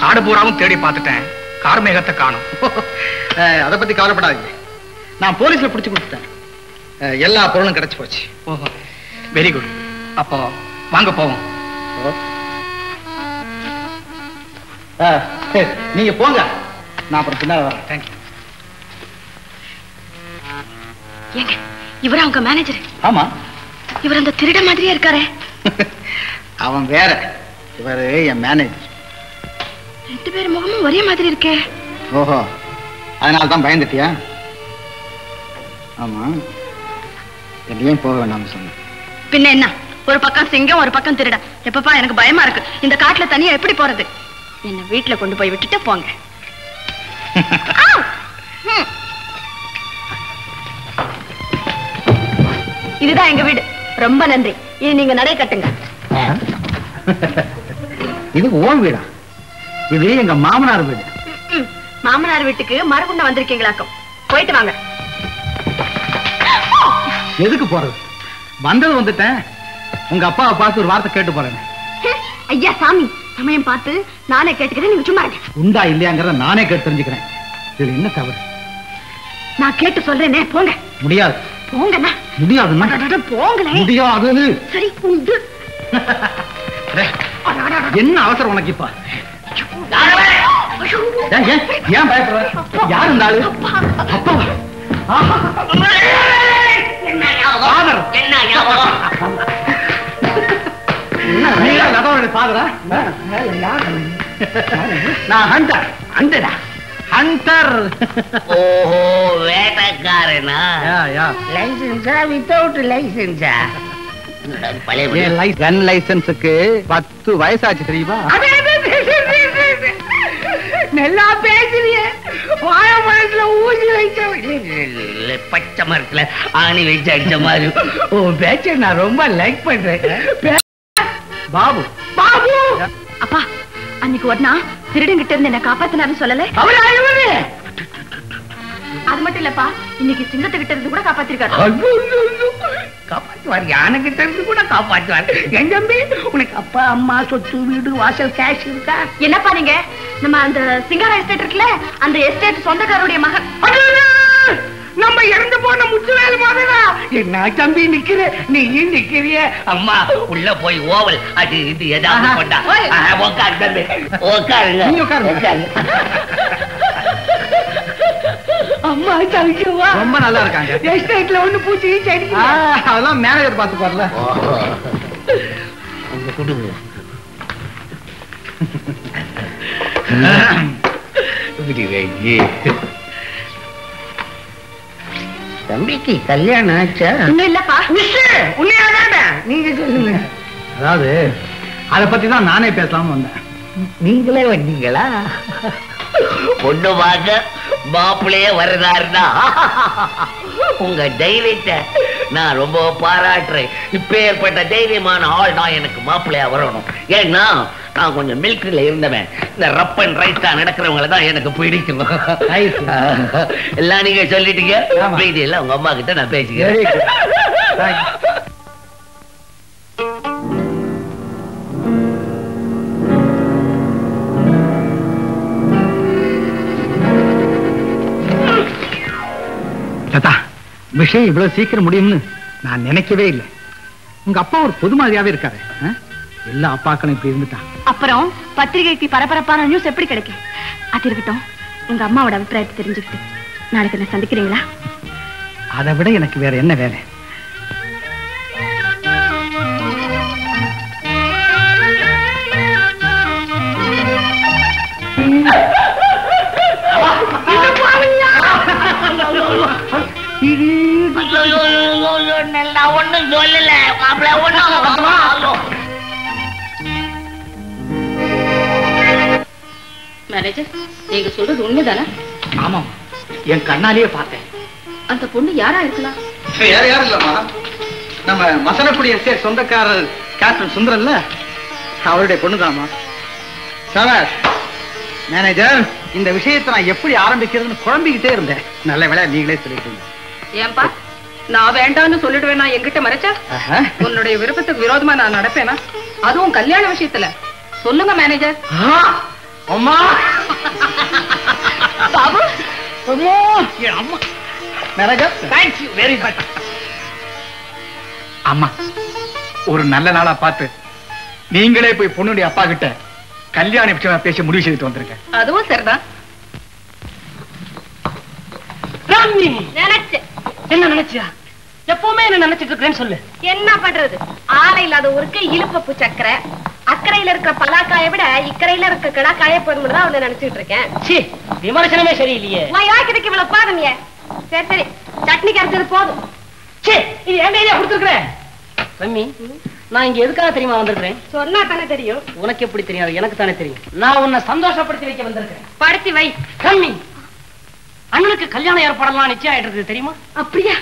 காடு பூராவும் தேடி பார்த்துட்டேன் கார்மேகத்தை காணும். அதை பத்தி கவலைப்படாதீங்க, நான் போலீஸ்ல பிடிச்சு கொடுத்துட்டேன். எல்லா பொருளும் கிடைச்சு போச்சு. ஓஹோ, வெரி குட். அப்போ வாங்க போவோம். நீங்க போங்க, நான் அப்புறம் பின்னால வரேன். தேங்க்யூ. ஏங்க இவரா உங்க மேனேஜர்? ஆமா. இவர் அந்த திருட மாதிரியே இருக்காரே. அவன் வேற, இவரு என் மேனேஜர். ரெண்டு பேர் முகமும் ஒரே மாதிரி இருக்கே. ஓஹோ, அதனால தான் பயந்துட்டியா? ஆமா, எங்கேயும் போக வேண்டாம்னு சொன்னேன். பின்ன என்ன, ஒரு பக்கம் சிங்கம் ஒரு பக்கம் திருட. எப்பப்பா எனக்கு பயமா இருக்கு. இந்த காட்டுல தனியா எப்படி போறது? என்ன வீட்டுல கொண்டு போய் விட்டுட்டு போங்க. இதுதான் எங்க வீடு. ரொம்ப நன்றி. இனி நீங்க நடை கட்டுங்க. இது ஓன் வீடா? இது எங்க மாமனார் வீடு. மாமனார் வீட்டுக்கு மறுகுண்ட வந்திருக்கீங்களாக்கும். போயிட்டு வாங்க. எதுக்கு போறது? வந்தது வந்துட்டேன். உங்க அப்பாவை பார்த்து ஒரு வார்த்தை கேட்டு போறேன். ஐயா சாமி, சமயம் பார்த்து நானே கேட்டுக்கிறேன், நீங்க சும்மா இருங்க. உண்டா இல்லையாங்கிறத நானே கேட்டு தெரிஞ்சுக்கிறேன். இதுல என்ன தவறு? நான் கேட்டு சொல்றேனே, போங்க. முடியாது. போங்கண்ணா. முடியாதுன்னா போங்களே. முடியாது. சரி உண்டு. என்ன அவசரம் உனக்கு இப்ப? ஏன் பயப்படுற? யார் இருந்தாலும் அப்பா நான் ஹண்டர். ஹண்டரா? ஹண்டர். ஓஹோ, வேட்டக்காரனா? லைசன்ஸா வித்தவுட் லைசன்ஸா? கன் லைசன்ஸுக்கு 10 வயசாச்சு தெரியுமா? நல்லா பேசுறிய. வாழைப்பழத்துல ஊசி வைக்க, பச்சை மரத்துல ஆணி வச்சு அடிச்ச மாதிரி உன் பேச்ச நான் ரொம்ப லைக் பண்றேன். பாபு. பாபு அப்பா, அன்னைக்கு ஒன்னா திருடங்கிட்ட இருந்து என்ன காப்பாத்தினாருன்னு சொல்லல. அவர் அழுவது. அது மட்டும் இல்லப்பா, இன்னைக்கு சிங்கத்துக்கிட்ட இருந்து கூட காப்பாத்திருக்காரு. காப்பாற்றுவார், யானைகிட்ட இருந்து கூட காப்பாற்றுவார். என் தம்பி, உனக்கு அப்பா அம்மா சொத்து வீடு வாசல் கேஷ் இருக்கா? என்னப்பா நீங்க, நம்ம அந்த சிங்காரா எஸ்டேட் இருக்குல்ல, அந்த எஸ்டேட் சொந்தக்காரருடைய மகன். நம்ம இறந்து போன முத்துவேல் மாதிரா. என்ன தம்பி நிக்கிற, நீ நிக்கிறிய? அம்மா உள்ள போய் ஓவல் அது இது ஏதாவது கொண்டா. உட்காரு தம்பி, உட்காருங்க. அம்மா தவிக்கவா? ரொம்ப நல்லா இருக்காங்க. எஸ்டேட்ல ஒண்ணு பூச்சி செடி அதெல்லாம் மேனேஜர் பார்த்து பாருல. கொடுங்க. தம்பிக்கு கல்யாணம் ஆச்சா? இன்னும் இல்லப்பா. உன்னையாதான நீங்க சொல்லுங்க. அதாவது அத பத்தி தான் நானே பேசலாம்னு வந்தேன். நீங்களே வந்தீங்களா? பொண்ணு வாங்க மாப்பிள்ளையே வருதாருன்னா உங்க தைரியத்தை நான் ரொம்ப பாராட்டுறேன். இப்ப ஏற்பட்ட தைரியமான ஆள் தான் எனக்கு மாப்பிள்ளையா வரணும். ஏன்னா நான் கொஞ்சம் மிலிட்டரியில இருந்தவன். இந்த ரப் அண்ட் ரைஸ் தான் நடக்கிறவங்கள தான் எனக்கு பிடிக்கும். எல்லாம் நீங்க சொல்லிட்டீங்க. மீதி எல்லாம் உங்க அம்மா கிட்ட நான் பேசிக்கிறேன். லதா, விஷயம் இவ்வளவு சீக்கிரம் முடியும்னு நான் நினைக்கவே இல்லை. உங்க அப்பா ஒரு பொது மாதிரியாவே இருக்காரு. எல்லா அப்பாக்களும் இப்படி இருந்துட்டான். அப்புறம் பத்திரிகைக்கு பரபரப்பான நியூஸ் எப்படி கிடைக்கும்? அது இருக்கட்டும், உங்க அம்மாவோட அபிப்பிராயத்தை தெரிஞ்சுக்கிட்டு நாளைக்கு என்ன சந்திக்கிறீங்களா? அதை விட எனக்கு வேற என்ன வேலை? ஒண்ணும் சொல்லல மாப்பிள்ள. மேனேஜர், நீங்க சொல்றது உண்மைதானே? ஆமாம், என் கண்ணாலேயே பார்த்தேன். அந்த பொண்ணு யாரா இருக்கலாம்? யார் யாரும் இல்லம்மா, நம்ம மசனக்குடி எஸ்டேட் சொந்தக்காரர் கேப்டன் சுந்தரன்ல, அவருடைய பொண்ணுதாமா. சவாஸ் மேனேஜர், இந்த விஷயத்தை நான் எப்படி ஆரம்பிக்கிறதுன்னு குழம்பிக்கிட்டே இருந்தேன். நல்ல வேளை நீங்களே சொல்லிட்டீங்க. ஏன்பா, நான் வேண்டான்னு சொல்லிடுவேன். நான் எங்கிட்ட மறைச்சா உன்னுடைய விருப்பத்துக்கு விரோதமா நான் நடப்பேனா? அதுவும் கல்யாண விஷயத்துல. சொல்லுங்க மேனேஜர். அம்மா பாபு, அம்மா மேனேஜர், தேங்க்யூ வெரி மச். அம்மா, ஒரு நல்ல நாளா பார்த்து நீங்களே போய் பொண்ணுடைய அப்பா கிட்ட கல்யாண விஷயம் பேசி முடிவு செய்துட்டு வந்திருக்கேன். அதுவும் சரிதான். நினைச்சேன். என்ன நினைச்சியா? எப்பவுமே என்ன நினைச்சிட்டு இருக்கேன்னு சொல்லு. என்ன பண்றது? ஆலை இல்லாத ஊருக்கு இழுப்பப்பு சக்கரை. அக்கறையில இருக்கிற பலாக்காயை விட இக்கரையில இருக்க கிடாக்காய போதும் தான் அவனை நினைச்சிட்டு இருக்கேன். விமர்சனமே சரியில்லையே. இதுக்கு இவ்வளவு பாதமிய. சரி சரி, சட்னி கரைச்சது போதும். இது என் கையில கொடுத்துருக்கிறேன். ரம்மி, நான் இங்க எதுக்காக தெரியுமா வந்திருக்கிறேன்? சொன்னா தானே தெரியும். உனக்கு எப்படி தெரியாது? எனக்கு தானே தெரியும். நான் உன்னை சந்தோஷப்படுத்தி வைக்க வந்திருக்கிறேன். படுத்தி வை. ரம்மி, அண்ணனுக்கு கல்யாண ஏற்பாடெல்லாம் நிச்சயம் ஆயிட்டு தெரியுமா? அப்படியா?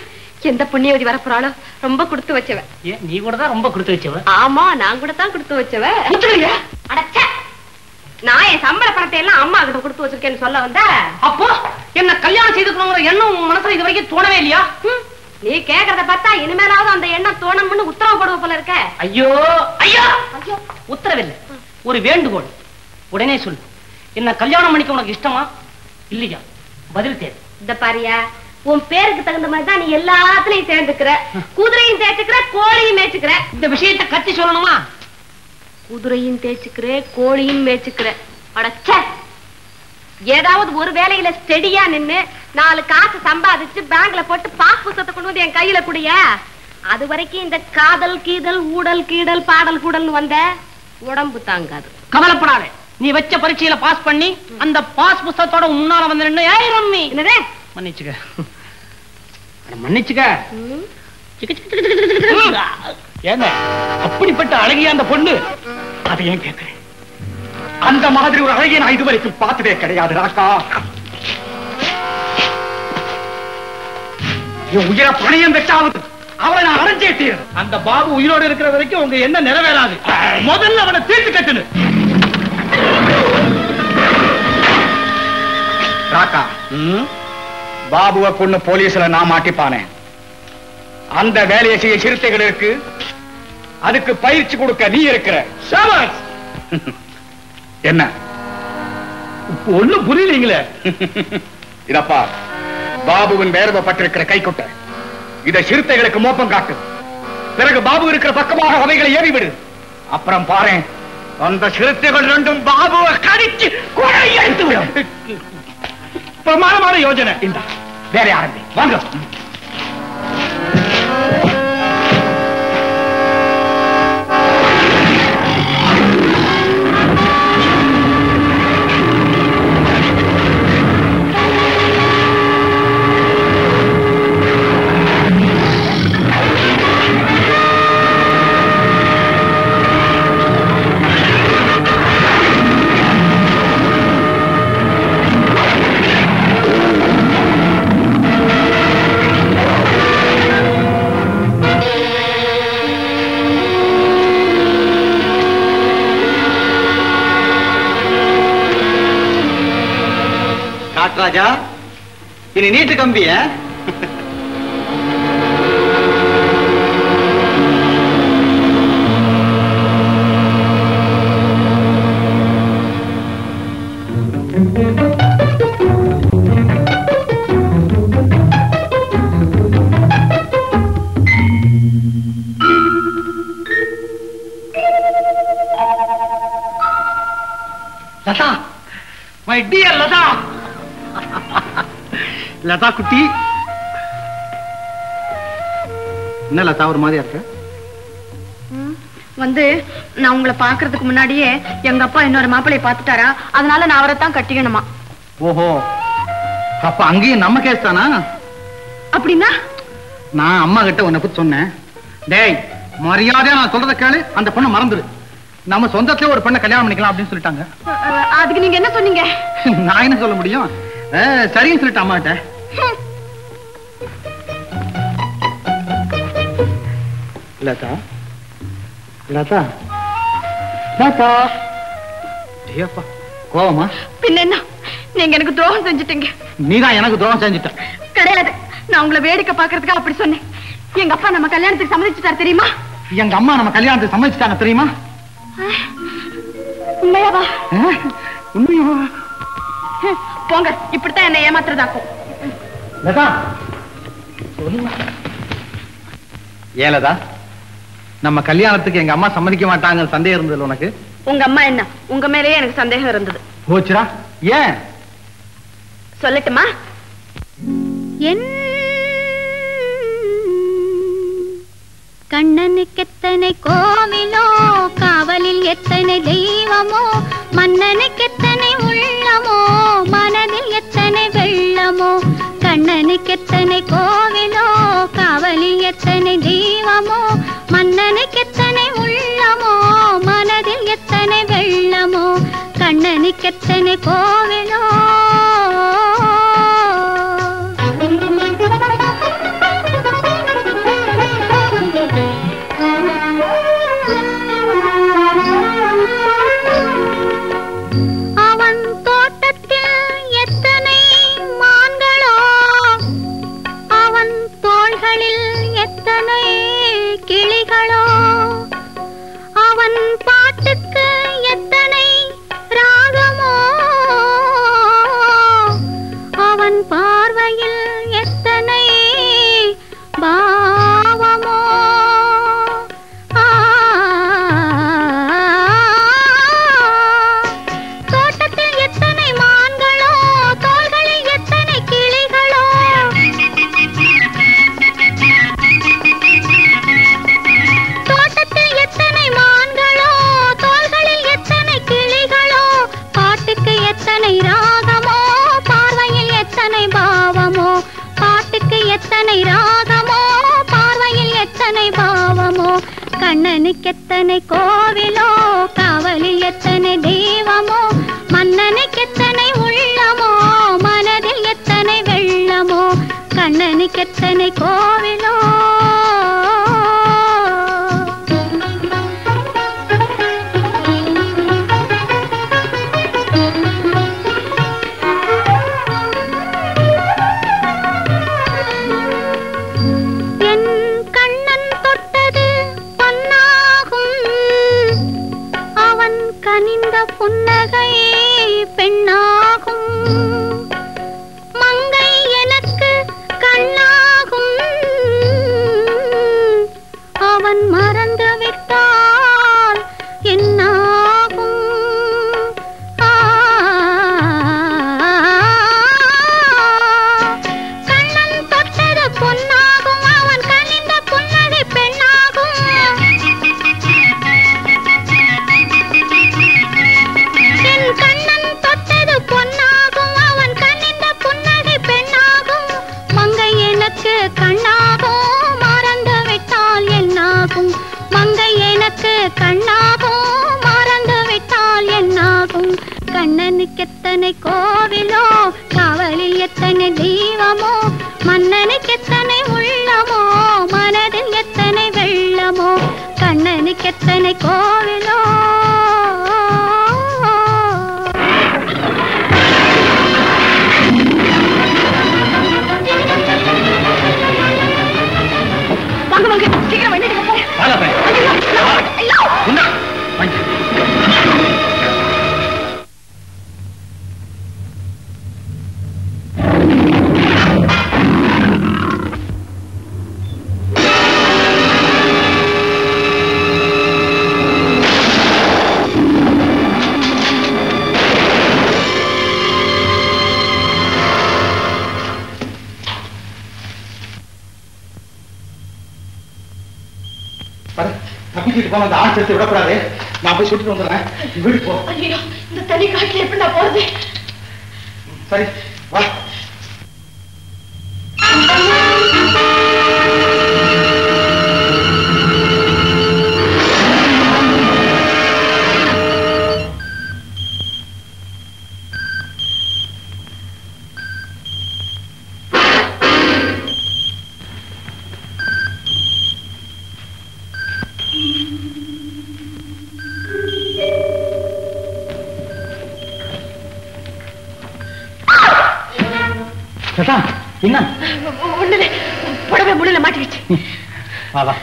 எந்த புண்ணியவதி வரப்போறாளோ? ரொம்ப கொடுத்து வச்சவ. நீ கூட தான் ரொம்ப கொடுத்து வச்சவ. ஆமா, நான் கூட தான் கொடுத்து வச்சவ. அடச்சே, நான் என் சம்பள பணத்தை எல்லாம் அம்மா கிட்ட கொடுத்து வச்சிருக்கேன்னு சொல்ல வந்த. அப்போ என்ன கல்யாணம் செய்துக்கணுங்கிற எண்ணம் உன் மனசுல இது வரைக்கும் தோணவே இல்லையா? நீ கேக்குறத பார்த்தா இனிமேலாவது அந்த எண்ணம் தோணும்னு உத்தரவு போடுவ போல இருக்க. ஐயோ ஐயோ ஐயோ, உத்தரவில்லை, ஒரு வேண்டுகோள். உடனே சொல்லு, என்ன கல்யாணம் பண்ணிக்க உனக்கு இஷ்டமா இல்லையா? பதில் தேவை. இந்த பாரியா, உன் பேருக்கு தகுந்த மாதிரி தான் நீ எல்லாத்துலயும் சேர்ந்துக்கிற. குதிரையும் தேய்ச்சுக்கிற, கோழியும் மேய்ச்சுக்கிற. இந்த விஷயத்தை கத்தி சொல்லணுமா? குதிரையும் தேய்ச்சுக்கிற, கோழியும் மேய்ச்சுக்கிற. அடச்சே, ஏதாவது ஒரு வேலையில ஸ்டெடியா நின்னு 4 காசு சம்பாதிச்சு பேங்க்ல போட்டு பாஸ் புத்தகத்தை கொண்டு வந்து என் கையில குடிய. அது வரைக்கும் இந்த காதல் கீதல் ஊடல் கீடல் பாடல் கூடல்னு வந்த உடம்பு தாங்காது. கவலைப்படாதே, நீ வச்ச பரீட்சையில பாஸ் பண்ணி அந்த பாஸ் புத்தகத்தோட முன்னால வந்து நின்னு, ஏய் ரம்மி, என்னதே மன்னிச்சுக்க மன்னிச்சுக்க. ஏங்க அப்படிப்பட்ட அழகிய அந்த பொண்ணு? அதை ஏன் கேட்கிறேன்? அந்த மாதிரி ஒரு அழகிய நான் இதுவரைக்கும் பார்த்ததே கிடையாது ராக்கா. என் உயிரை பணையம் வச்சாவது அவளை நான் அரைஞ்சேட்டேன். அந்த பாபு உயிரோடு இருக்கிற வரைக்கும் உங்க என்ன நிறைவேறாது. முதல்ல அவனை தீர்த்து கட்டுனு. ராக்கா, பாபுவை கொண்டு போலீஸ்ல நான் மாட்டிப்பானேன். அந்த வேலையை செய்ய சிறுத்தைகள் இருக்கு, அதுக்கு பயிற்சி கொடுக்க நீ இருக்கிற. என்ன ஒண்ணும் புரியலீங்களே? இதப்பா, பாபுவின் வேர்வப்பட்டிருக்கிற கைக்குட்டை இதை சிறுத்தைகளுக்கு மோப்பம் காட்டு. பிறகு பாபு இருக்கிற பக்கமாக அவைகளை ஏறிவிடு. அப்புறம் பாரு, அந்த சிறுத்தைகள் ரெண்டும் பாபுவை கடிச்சு கொலை எடுத்து விடும். பிரமாதமான யோஜனை. இந்த வேற ஆரம்பி வாங்க. ராஜா, இனி நீட்டு கம்பிய லதா, மை டியர் லதா. லதா குட்டி, என்ன லதா ஒரு மாதிரியா இருக்க? நான் உங்களை பாக்குறதுக்கு முன்னாடியே எங்க அப்பா இன்னொரு மாப்பிளைய பாத்துட்டாரா, அதனால நான் அவரைத்தான் கட்டிக்கணுமா. ஓஹோ, அப்ப அங்கேயும் நம்ம கேஸ் தானா? அப்படின்னா நான் அம்மா கிட்ட உன்னை பத்தி சொன்னேன். டேய், மரியாதையா நான் சொல்றத கேளு, அந்த பொண்ணை மறந்துரு. நம்ம சொந்தத்துல ஒரு பெண்ணை கல்யாணம் பண்ணிக்கலாம் அப்படின்னு சொல்லிட்டாங்க. அதுக்கு நீங்க என்ன சொன்னீங்க? நான் என்ன சொல்ல முடியும்? சரின்னு சொல்லிட்டு அம்மாட்ட. லதா, லதா, லதா. ஏப்பா கோவமா? பின்ன என்ன, நீங்க எனக்கு துரோகம் செஞ்சுட்டீங்க. நீதான் எனக்கு துரோகம் செஞ்சுட்ட. கிடையாது, நான் உங்களை வேடிக்கை பாக்குறதுக்கு அப்படி சொன்னேன். எங்க அப்பா நம்ம கல்யாணத்துக்கு சம்மதிச்சுட்டாரு தெரியுமா? எங்க அம்மா நம்ம கல்யாணத்துக்கு சம்மதிச்சுட்டாங்க தெரியுமா? உண்மையாவா? உண்மையாவா? போங்க, இப்படித்தான் என்ன ஏமாத்துறதாக்கும். லதா, ஏலதா, நம்ம கல்யாணத்துக்கு எங்க அம்மா சம்மதிக்க மாட்டாங்க சந்தேகம் இருந்தது உனக்கு? உங்க அம்மா என்ன, உங்க மேலேயே எனக்கு சந்தேகம் இருந்தது. போச்சுரா, ஏன் சொல்லட்டுமா? கண்ணனுக்கு எத்தனை கோவிலோ, காவலில் எத்தனை தெய்வமோ, மன்னனுக்கு எத்தனை உள்ளமோ, மனதில் எத்தனை வெள்ளமோ. கண்ணனுக்கு எத்தனை கோவிலோ, காவலில் எத்தனை தெய்வமோ, மன்னனுக்கு எத்தனை உள்ளமோ, மனதில் எத்தனை வெள்ளமோ. கண்ணனுக்கு எத்தனை கோவிலோ. அவன் தோட்டத்தில் எத்தனை மான்களோ, அவன் தோள்களில் எத்தனை கிளிகளோ, அவன் பாட்டுக்கு எத்தனை ராகமோ, அவன் பார்வையில் எத்தனை பாவமோ. தோட்டத்தில் எத்தனை மான்களோ, தோள்களில் எத்தனை கிளிகளோ, தோட்டத்தில் எத்தனை மான்களோ, தோள்களில் எத்தனை கிளிகளோ, பாட்டுக்கு எத்தனை ராகமோ, பார்வையில் எத்தனை பாவமோ. பாட்டுக்கு எத்தனை ராகமோ, பார்வையில் எத்தனை பாவமோ. கண்ணனுக்கு எத்தனை கோவிலோ, காவலில் எத்தனை தெய்வமோ, மன்னனுக்கு எத்தனை உள்ளமோ, மனதில் எத்தனை வெள்ளமோ. கண்ணனுக்கு எத்தனை கோவிலோ. என் கண்ணன் தொட்டது பொன்னாகும், அவன் கனிந்த புன்னகை பெண்ணாகும். மங்கை எனக்கு கண்ணாகும் மறந்து விட்டால் என்னாகும் கண்ணனுக்கு எத்தனை கோவிலோ காவலில் எத்தனை தெய்வமோ மன்னனுக்கு எத்தனை உள்ளமோ மனதில் எத்தனை வெள்ளமோ கண்ணனுக்கு எத்தனை கோவிலோ வாங்க வாங்க சீக்கிரம் வண்டி எடுங்க தப்பிச்சுட்டு போன அந்த ஆள் சேர்த்து விடக்கூடாது. நான் போய் சுட்டுட்டு வந்துடுறேன். வீடு போ. இந்த தனி காட்டுல எப்படி நான் போறது? சரி வா. என்ன ஒண்ணுல புடவை முள்ளுல மாட்டிக்கிச்சு. வா வா.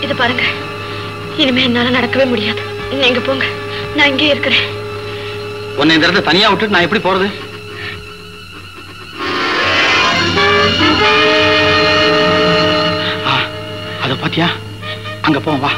இது பாருங்க, இனிமே என்னால நடக்கவே முடியாது. நீங்க போங்க, நான் இங்கே இருக்கிறேன். உன்னை இந்த இடத்துல தனியா விட்டுட்டு நான் எப்படி போறது? அத பாத்தியா? அங்க போ வா.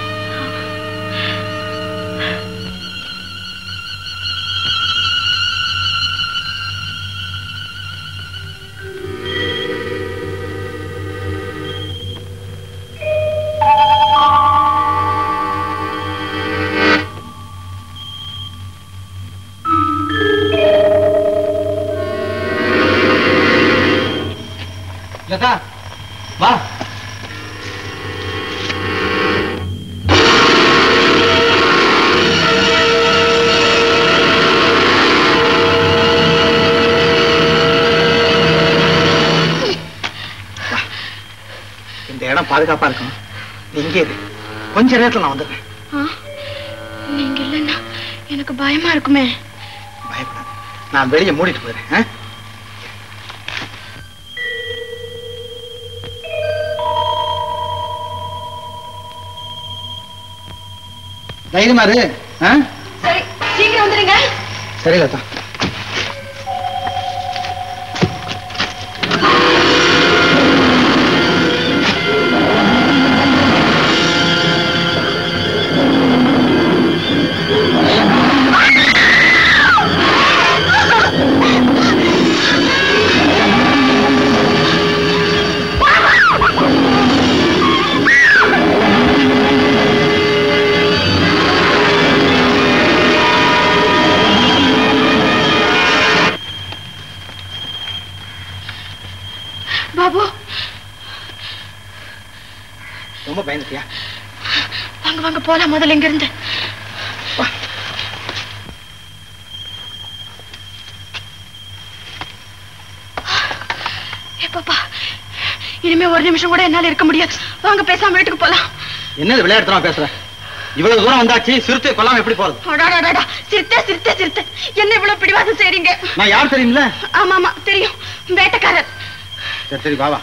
லதா வா. இந்த இடம் பாதுகாப்பா இருக்கும். நீ இங்கே இரு, கொஞ்ச நேரத்துல நான் வந்துடுறேன். நீங்க இல்லைன்னா எனக்கு பயமா இருக்குமே. பயப்படாது, நான் வெளியே மூடிட்டு போயிடுறேன். தைரியமா இரு. சரி, சீக்கிரம் வந்துருங்க. சரி லதா. பாபு, ரொம்ப பயந்துட்டியா? வாங்க வாங்க போலாம், முதல்ல இங்க இருந்து. பாப்பா, இனிமே ஒரு நிமிஷம் கூட என்னால இருக்க முடியாது. வாங்க பேசாம வீட்டுக்கு போலாம். என்னது விளையாடுறா பேசுற? இவ்வளவு தூரம் வந்தாச்சு, சிறுத்தை கொல்லாம எப்படி போறது? சிறுத்தை சிறுத்தை சிறுத்தை என்ன இவ்வளவு பிடிவாதம் செய்றீங்க? நான் யார் தெரியுமில்ல? ஆமா ஆமா தெரியும், வேட்டைக்காரர். சரி சரி வா வா.